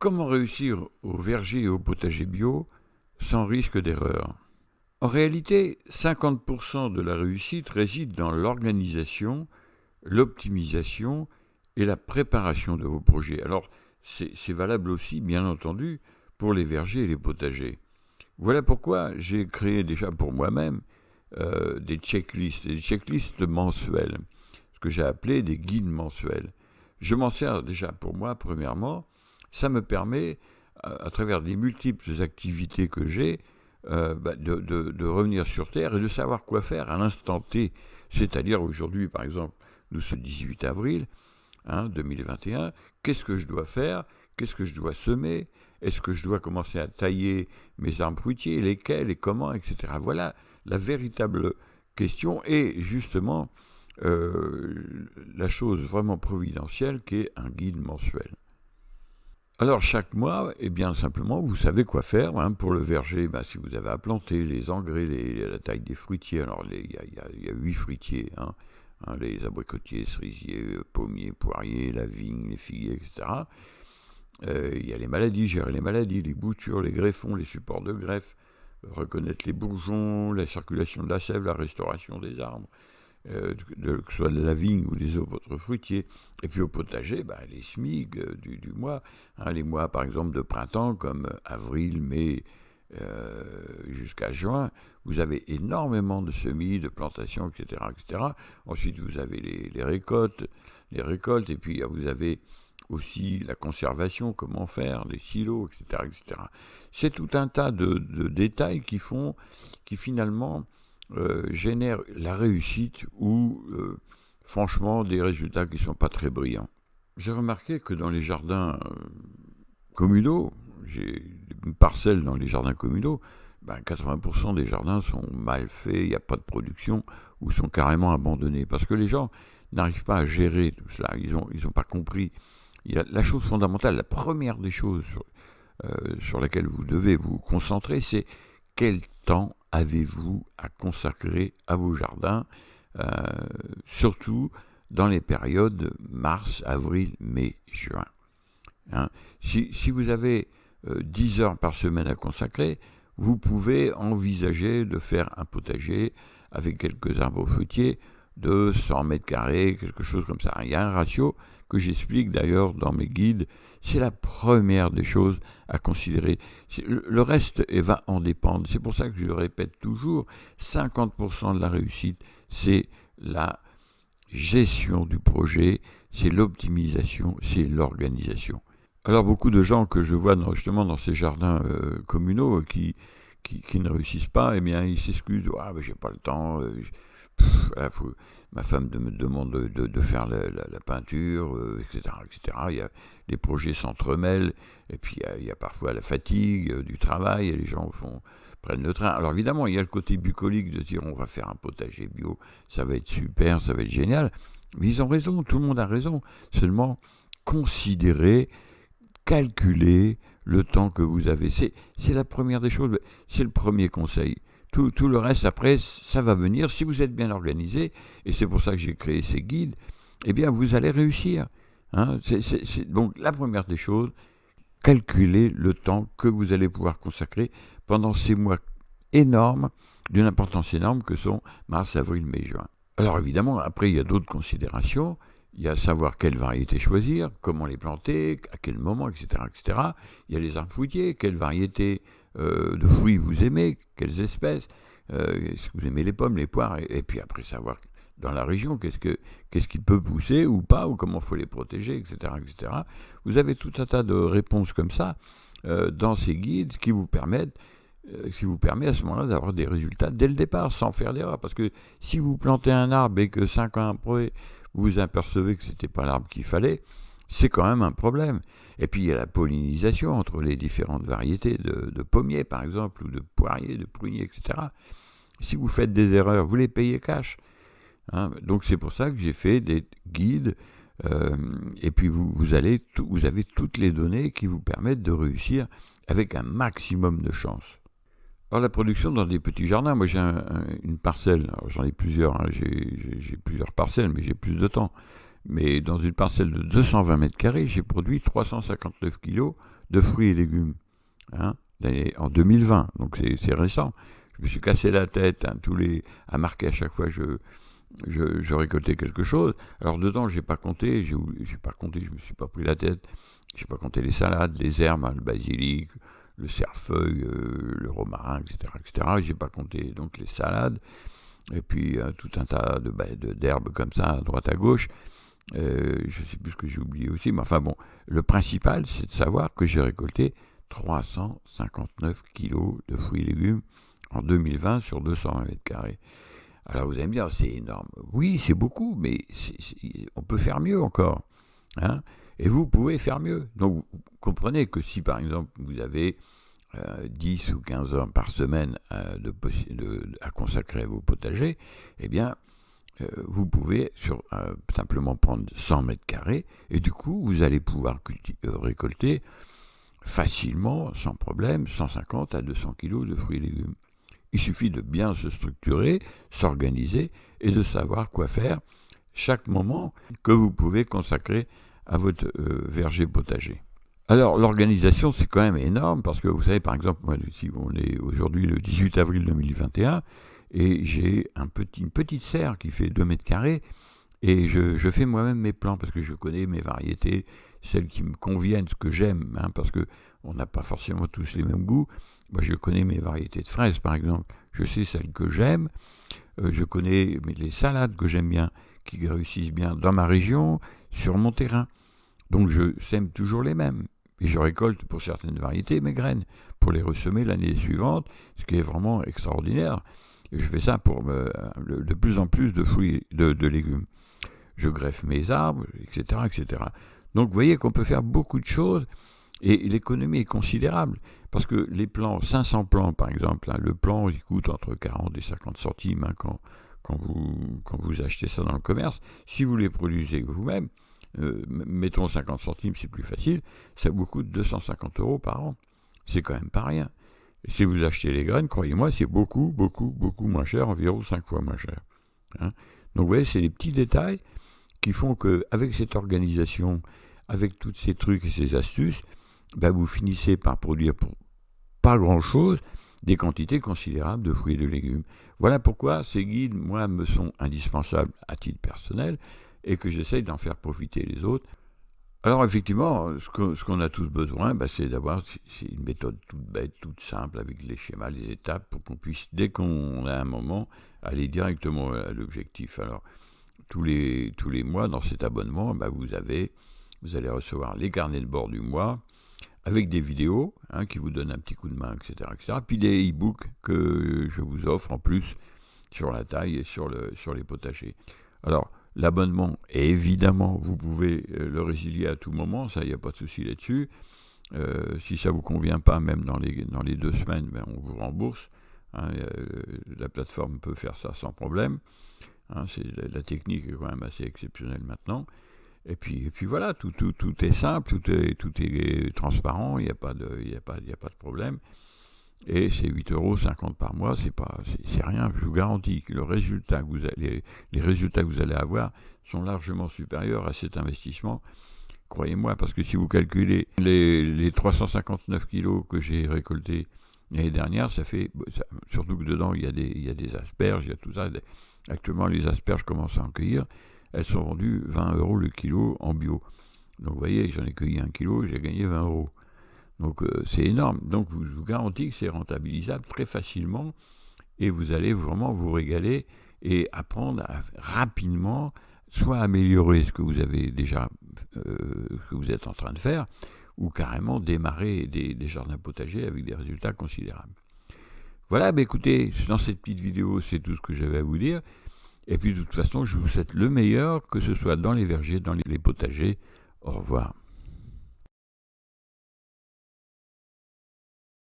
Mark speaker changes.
Speaker 1: Comment réussir au verger et au potager bio sans risque d'erreur? En réalité, 50% de la réussite réside dans l'organisation, l'optimisation et la préparation de vos projets. Alors, c'est valable aussi, bien entendu, pour les vergers et les potagers. Voilà pourquoi j'ai créé déjà pour moi-même des checklists mensuelles, ce que j'ai appelé des guides mensuels. Je m'en sers déjà pour moi, premièrement. Ça me permet, à travers des multiples activités que j'ai, de revenir sur Terre et de savoir quoi faire à l'instant T. C'est-à-dire aujourd'hui, par exemple, nous sommes le 18 avril 2021. Qu'est-ce que je dois faire? Qu'est-ce que je dois semer? Est-ce que je dois commencer à tailler mes arbres fruitiers? Lesquels et comment, etc. Voilà la véritable question et justement la chose vraiment providentielle qu'est un guide mensuel. Alors chaque mois, eh bien simplement, vous savez quoi faire pour le verger. Si vous avez à planter, les engrais, la taille des fruitiers. Alors il y a 8 fruitiers, les abricotiers, cerisiers, pommiers, poiriers, la vigne, les figuiers, etc. Il y a les maladies, gérer les maladies, les boutures, les greffons, les supports de greffe, reconnaître les bourgeons, la circulation de la sève, la restauration des arbres, que ce soit de la vigne ou des autres fruitiers. Et puis au potager, les SMIG du mois, les mois par exemple de printemps comme avril, mai, jusqu'à juin, vous avez énormément de semis, de plantations, etc. etc. Ensuite, vous avez les récoltes, et puis vous avez aussi la conservation, comment faire, les silos, etc. etc. C'est tout un tas de détails qui finalement génèrent la réussite ou franchement des résultats qui ne sont pas très brillants. J'ai remarqué que dans les jardins communaux, j'ai une parcelle dans les jardins communaux, 80% des jardins sont mal faits, il n'y a pas de production ou sont carrément abandonnés parce que les gens n'arrivent pas à gérer tout cela, ils ont pas compris. La chose fondamentale, la première des choses sur laquelle vous devez vous concentrer, c'est quel temps avez-vous à consacrer à vos jardins, surtout dans les périodes mars, avril, mai, juin. Si vous avez 10 heures par semaine à consacrer, vous pouvez envisager de faire un potager avec quelques arbres fruitiers de 100 mètres carrés, quelque chose comme ça. Il y a un ratio que j'explique d'ailleurs dans mes guides. C'est la première des choses à considérer. Le reste va en dépendre. C'est pour ça que je le répète toujours, 50% de la réussite, c'est la gestion du projet, c'est l'optimisation, c'est l'organisation. Alors beaucoup de gens que je vois justement dans ces jardins communaux qui ne réussissent pas, eh bien ils s'excusent, j'ai pas le temps, ma femme me demande de faire la peinture, etc., etc. Les projets s'entremêlent, et puis il y a parfois la fatigue du travail, et les gens prennent le train. Alors évidemment, il y a le côté bucolique de dire on va faire un potager bio, ça va être super, ça va être génial, mais ils ont raison, tout le monde a raison. Seulement, considérez, calculez le temps que vous avez. C'est la première des choses, c'est le premier conseil. Tout le reste, après, ça va venir. Si vous êtes bien organisé, et c'est pour ça que j'ai créé ces guides, eh bien, vous allez réussir. Donc, la première des choses, calculez le temps que vous allez pouvoir consacrer pendant ces mois énormes, d'une importance énorme que sont mars, avril, mai, juin. Alors, évidemment, après, il y a d'autres considérations. Il y a savoir quelle variété choisir, comment les planter, à quel moment, etc., etc. Il y a les arbres fruitiers, quelle variété de fruits vous aimez, quelles espèces, est-ce que vous aimez les pommes, les poires, et puis après savoir dans la région qu'est-ce qui peut pousser ou pas, ou comment il faut les protéger, etc., etc. Vous avez tout un tas de réponses comme ça dans ces guides qui vous permet à ce moment-là d'avoir des résultats dès le départ, sans faire d'erreur. Parce que si vous plantez un arbre et que 5 ans après, vous apercevez que ce n'était pas l'arbre qu'il fallait, c'est quand même un problème. Et puis il y a la pollinisation entre les différentes variétés de pommiers, par exemple, ou de poiriers, de pruniers, etc. Si vous faites des erreurs, vous les payez cash. Donc c'est pour ça que j'ai fait des guides, et puis vous avez toutes les données qui vous permettent de réussir avec un maximum de chance. Alors la production dans des petits jardins, moi j'ai une parcelle, alors j'en ai plusieurs, j'ai plusieurs parcelles, mais j'ai plus de temps. mais dans une parcelle de 220 mètres carrés, j'ai produit 359 kilos de fruits et légumes, hein, en 2020, donc c'est récent. Je me suis cassé la tête, hein, à marquer à chaque fois je récoltais quelque chose. Alors dedans, j'ai pas compté, je me suis pas pris la tête. J'ai pas compté les salades, les herbes, hein, le basilic, le cerfeuil, le romarin, etc., etc. J'ai pas compté donc les salades et puis tout un tas d'herbes comme ça à droite à gauche. Je sais plus ce que j'ai oublié aussi, mais enfin bon, le principal, c'est de savoir que j'ai récolté 359 kilos de fruits et légumes en 2020 sur 220 mètres carrés. Alors vous allez me dire, c'est énorme. Oui, c'est beaucoup, mais on peut faire mieux encore, hein. Et vous pouvez faire mieux. Donc vous comprenez que si par exemple vous avez 10 ou 15 heures par semaine à consacrer à vos potagers, eh bien vous pouvez simplement prendre 100 mètres carrés et du coup vous allez pouvoir récolter facilement, sans problème, 150 à 200 kilos de fruits et légumes. Il suffit de bien se structurer, s'organiser et de savoir quoi faire chaque moment que vous pouvez consacrer à votre verger potager. Alors l'organisation c'est quand même énorme parce que vous savez par exemple, moi, si on est aujourd'hui le 18 avril 2021 et j'ai une petite serre qui fait 2 mètres carrés et je fais moi-même mes plants parce que je connais mes variétés, celles qui me conviennent, ce que j'aime, hein, parce que on n'a pas forcément tous les mêmes goûts. Moi, je connais mes variétés de fraises, par exemple. Je sais celles que j'aime. Je connais les salades que j'aime bien, qui réussissent bien dans ma région, sur mon terrain. Donc, je sème toujours les mêmes. Et je récolte pour certaines variétés mes graines, pour les ressemer l'année suivante, ce qui est vraiment extraordinaire. Et je fais ça pour de plus en plus de fruits, de légumes. Je greffe mes arbres, etc., etc. Donc, vous voyez qu'on peut faire beaucoup de choses. Et l'économie est considérable, parce que les plants, 500 plants par exemple, hein, le plant il coûte entre 40 et 50 centimes hein, quand vous achetez ça dans le commerce. Si vous les produisez vous-même, mettons 50 centimes, c'est plus facile, ça vous coûte 250 € par an. C'est quand même pas rien. Et si vous achetez les graines, croyez-moi, c'est beaucoup, beaucoup, beaucoup moins cher, environ 5 fois moins cher. Hein. Donc vous voyez, c'est les petits détails qui font qu'avec cette organisation, avec tous ces trucs et ces astuces, vous finissez par produire pour pas grand-chose des quantités considérables de fruits et de légumes. Voilà pourquoi ces guides, moi, me sont indispensables à titre personnel et que j'essaye d'en faire profiter les autres. Alors effectivement, ce qu'on a tous besoin, c'est une méthode toute bête, toute simple, avec les schémas, les étapes, pour qu'on puisse, dès qu'on a un moment, aller directement à l'objectif. Alors, tous les mois, dans cet abonnement, vous allez recevoir les carnets de bord du mois, avec des vidéos qui vous donnent un petit coup de main, etc., etc. Puis des e-books que je vous offre en plus sur la taille et sur les potagers. Alors, l'abonnement, évidemment, vous pouvez le résilier à tout moment, ça, il n'y a pas de souci là-dessus. Si ça ne vous convient pas, même dans les 2 semaines, on vous rembourse. Hein, la plateforme peut faire ça sans problème. Hein, la technique est quand même assez exceptionnelle maintenant. Et puis voilà, tout est simple, tout est transparent, il n'y a pas de problème. Et c'est 8,50 € par mois, c'est rien. Je vous garantis que les résultats que vous allez avoir sont largement supérieurs à cet investissement. Croyez-moi, parce que si vous calculez les 359 kilos que j'ai récoltés l'année dernière, surtout que dedans il y a des asperges, il y a tout ça. Actuellement, les asperges commencent à en cueillir. Elles sont vendues 20 € le kilo en bio. Donc vous voyez, j'en ai cueilli 1 kilo, j'ai gagné 20 €. Donc c'est énorme. Donc je vous garantis que c'est rentabilisable très facilement et vous allez vraiment vous régaler et apprendre rapidement soit améliorer ce que vous avez déjà, que vous êtes en train de faire, ou carrément démarrer des jardins potagers avec des résultats considérables. Voilà, écoutez, dans cette petite vidéo, c'est tout ce que j'avais à vous dire. Et puis de toute façon, je vous souhaite le meilleur, que ce soit dans les vergers, dans les potagers. Au revoir.